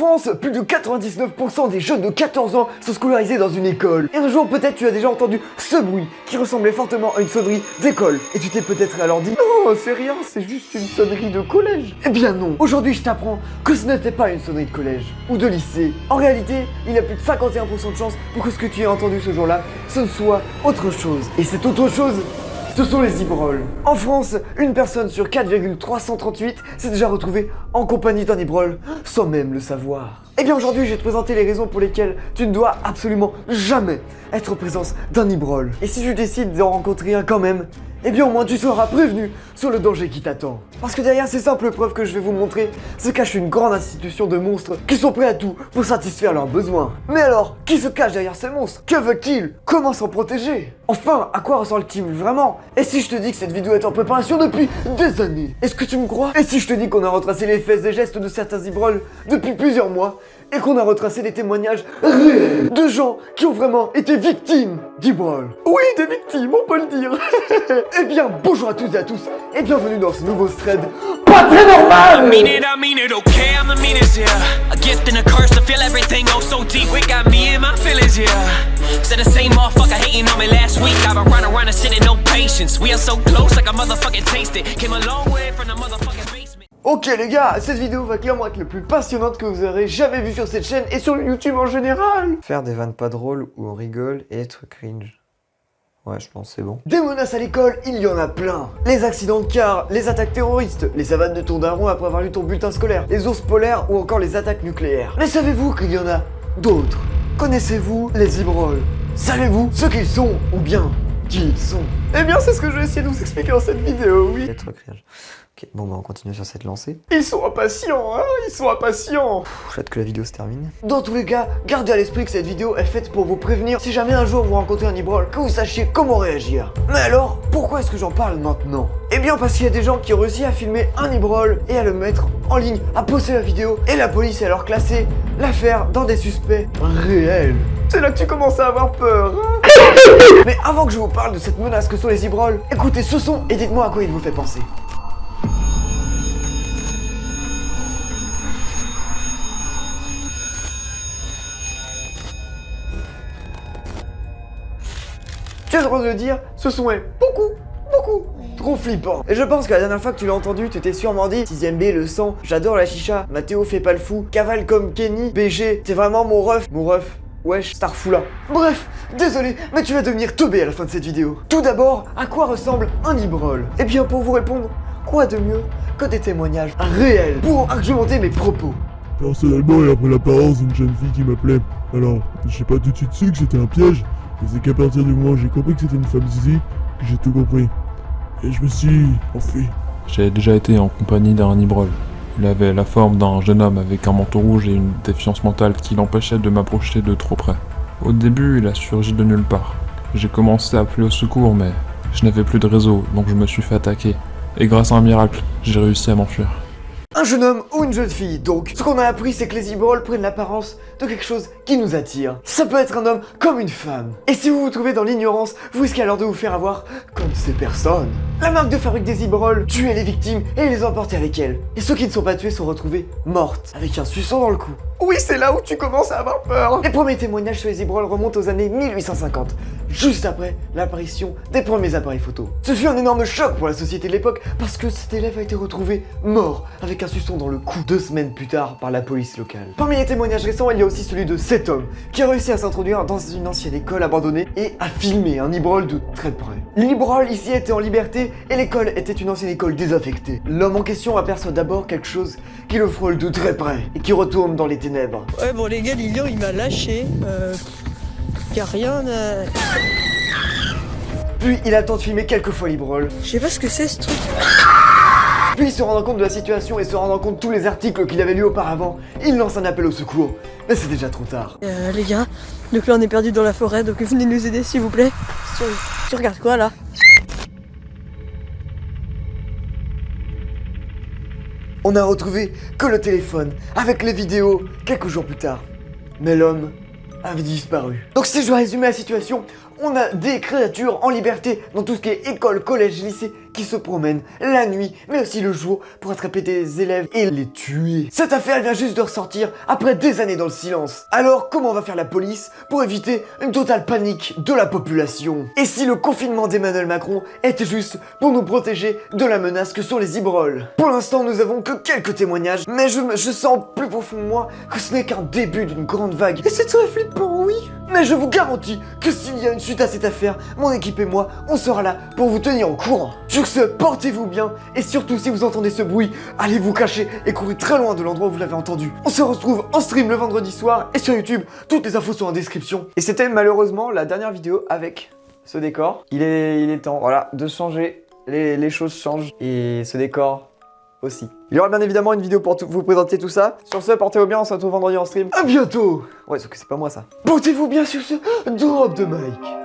France, plus de 99% des jeunes de 14 ans sont scolarisés dans une école. Et un jour, peut-être tu as déjà entendu ce bruit qui ressemblait fortement à une sonnerie d'école. Et tu t'es peut-être alors dit, non, c'est rien, c'est juste une sonnerie de collège. Eh bien non, aujourd'hui je t'apprends que ce n'était pas une sonnerie de collège ou de lycée. En réalité, il y a plus de 51% de chances pour que ce que tu aies entendu ce jour-là, ce ne soit autre chose. Et cette autre chose, ce sont les ibroles. En France, une personne sur 4,338 s'est déjà retrouvée en compagnie d'un ibrole sans même le savoir. Et bien aujourd'hui, je vais te présenter les raisons pour lesquelles tu ne dois absolument jamais être en présence d'un ibrole. Et si tu décides d'en rencontrer un quand même, eh bien au moins tu seras prévenu sur le danger qui t'attend. Parce que derrière ces simples preuves que je vais vous montrer se cache une grande institution de monstres qui sont prêts à tout pour satisfaire leurs besoins. Mais alors, qui se cache derrière ces monstres? Que veulent-ils? Comment s'en protéger? Enfin, à quoi ressemble-t-il vraiment? Et si je te dis que cette vidéo est en préparation depuis des années? Est-ce que tu me crois? Et si je te dis qu'on a retracé les faits et gestes de certains ibroles depuis plusieurs mois et qu'on a retracé des témoignages réels de gens qui ont vraiment été victimes d'ibroles? Oui, des victimes, on peut le dire. Eh bien, bonjour à toutes et à tous et bienvenue dans ce nouveau thread pas très normal. I mean it, okay, I'm the meanest, yeah. A gift and a curse to feel everything oh so deep. It got me in my feelings, yeah. Said the same motherfucker hating on me last week. I've been running around and sitting, no patience. We are so close like a motherfucking taste it. Came a long way from the motherfucking basement. Ok les gars, cette vidéo va clairement être la plus passionnante que vous aurez jamais vue sur cette chaîne et sur YouTube en général. Faire des vannes pas drôles où on rigole et être cringe. Ouais, je pense c'est bon. Des menaces à l'école, il y en a plein. Les accidents de car, les attaques terroristes, les savanes de ton daron après avoir lu ton bulletin scolaire, les ours polaires ou encore les attaques nucléaires. Mais savez-vous qu'il y en a d'autres? Connaissez-vous les ibroles? Savez-vous ce qu'ils sont ou bien qui ils sont? Eh bien c'est ce que je vais essayer de vous expliquer dans cette vidéo, oui. Être cringe. Ok, bon bah on continue sur cette lancée. Ils sont impatients, hein, ils sont impatients. J'ai hâte que la vidéo se termine. Dans tous les cas, gardez à l'esprit que cette vidéo est faite pour vous prévenir si jamais un jour vous rencontrez un ibrole, que vous sachiez comment réagir. Mais alors, pourquoi est-ce que j'en parle maintenant? Eh bien parce qu'il y a des gens qui ont réussi à filmer un ibrole et à le mettre en ligne, à poster la vidéo, et la police a alors classé l'affaire dans des suspects réels. C'est là que tu commences à avoir peur, hein? Mais avant que je vous parle de cette menace que sont les ibroles, écoutez ce son et dites-moi à quoi il vous fait penser. Tu as le droit de le dire, ce son est beaucoup trop flippant. Et je pense que la dernière fois que tu l'as entendu, tu t'es sûrement dit 6ème B, le sang, j'adore la chicha, Mathéo fait pas le fou, cavale comme Kenny, BG, c'est vraiment mon ref, wesh, Starfoula. Bref, désolé, mais tu vas devenir teubé à la fin de cette vidéo. Tout d'abord, à quoi ressemble un ibrole? Eh bien pour vous répondre, quoi de mieux que des témoignages réels pour argumenter mes propos? Personnellement, et après l'apparence d'une jeune fille qui m'appelait, alors, j'ai pas tout de suite su que c'était un piège, mais c'est qu'à partir du moment où j'ai compris que c'était une femme zizi, que j'ai tout compris. Et je me suis enfui. J'ai déjà été en compagnie d'un ibrole. Il avait la forme d'un jeune homme avec un manteau rouge et une défiance mentale qui l'empêchait de m'approcher de trop près. Au début, il a surgi de nulle part. J'ai commencé à appeler au secours, mais je n'avais plus de réseau, donc je me suis fait attaquer. Et grâce à un miracle, j'ai réussi à m'enfuir. Un jeune homme ou une jeune fille, donc. Ce qu'on a appris, c'est que les ibroles prennent l'apparence de quelque chose qui nous attire. Ça peut être un homme comme une femme. Et si vous vous trouvez dans l'ignorance, vous risquez alors de vous faire avoir comme ces personnes. La marque de fabrique des ibroles tuait les victimes et les emportait avec elles. Et ceux qui ne sont pas tués sont retrouvés mortes, avec un suçon dans le cou. Oui, c'est là où tu commences à avoir peur. Les premiers témoignages sur les ibroles remontent aux années 1850, juste après l'apparition des premiers appareils photo. Ce fut un énorme choc pour la société de l'époque, parce que cet élève a été retrouvé mort, avec un suçon dans le cou 2 semaines plus tard par la police locale. Parmi les témoignages récents, il y a aussi celui de cet homme, qui a réussi à s'introduire dans une ancienne école abandonnée et à filmer un ibrole de très près. L'ibrole ici était en liberté et l'école était une ancienne école désaffectée. L'homme en question aperçoit d'abord quelque chose qui le frôle de très près et qui retourne dans les ténèbres. Ouais bon les gars, Lilian il m'a lâché, y'a rien Puis il attend de filmer quelques fois l'ibrole. Je sais pas ce que c'est ce truc. Puis se rendant compte de la situation et se rendant compte de tous les articles qu'il avait lus auparavant, il lance un appel au secours. Mais c'est déjà trop tard. Les gars, donc là on est perdu dans la forêt, donc venez nous aider s'il vous plaît. Tu regardes quoi là? On n'a retrouvé que le téléphone, avec les vidéos, quelques jours plus tard. Mais l'homme avait disparu. Donc si je dois résumer la situation, on a des créatures en liberté dans tout ce qui est école, collège, lycée, qui se promènent la nuit, mais aussi le jour, pour attraper des élèves et les tuer. Cette affaire vient juste de ressortir après des années dans le silence. Alors, comment va faire la police pour éviter une totale panique de la population? Et si le confinement d'Emmanuel Macron était juste pour nous protéger de la menace que sont les Ibrols? Pour l'instant, nous avons que quelques témoignages, mais je sens plus profond de moi que ce n'est qu'un début d'une grande vague. Et c'est très flippant, oui. Mais je vous garantis que s'il y a une suite à cette affaire, mon équipe et moi, on sera là pour vous tenir au courant. Sur ce, portez-vous bien, et surtout si vous entendez ce bruit, allez vous cacher et courez très loin de l'endroit où vous l'avez entendu. On se retrouve en stream le vendredi soir, et sur YouTube, toutes les infos sont en description. Et c'était malheureusement la dernière vidéo avec ce décor. Il est temps, voilà, de changer. Les choses changent, et ce décor aussi. Il y aura bien évidemment une vidéo pour vous présenter tout ça. Sur ce, portez-vous bien, on se retrouve vendredi en stream. À bientôt. Ouais, sauf que c'est pas moi ça. Portez-vous bien sur ce drop de mic.